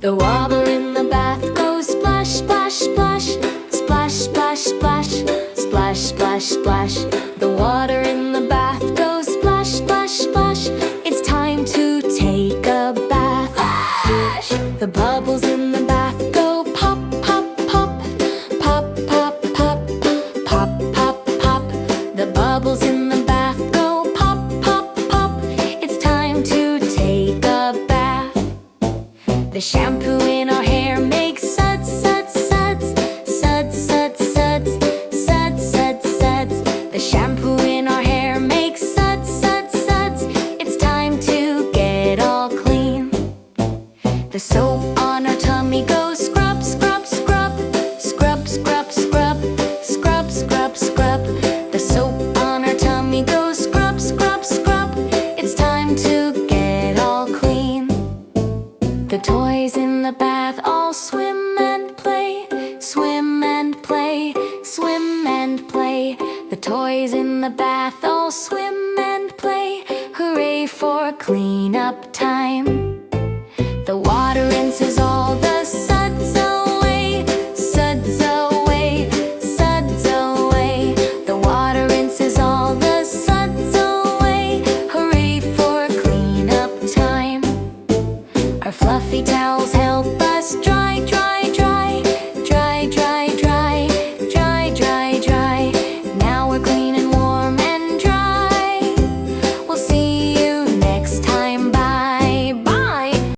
The water in the bath goes splash, splash, splash. Splash, splash, splash. Splash, splash, splash. The water in the bath goes splash, splash, splash. It's time to take a bath. Splash! The bubbles in the bath go pop, pop, pop. Pop, pop, pop. Pop, pop, pop. The bubbles in the bath go pop, pop, pop. It's time to take a bath. The shampoo in our hair makes suds, suds, suds. Suds, suds, suds. Suds, suds, suds. The shampoo in our hair makes suds, suds, suds. It's time to get all clean. The soap on our tummy goes scrub, scrub, scrub. Scrub, scrub, scrub. Scrub, scrub, scrub. The soap on our tummy goes scrub, scrub, scrub. It's time to get all clean. The toys in the bath all swim and play. Swim and play. Swim and play. The toys in the bath all swim and play. Hooray for cleanup time.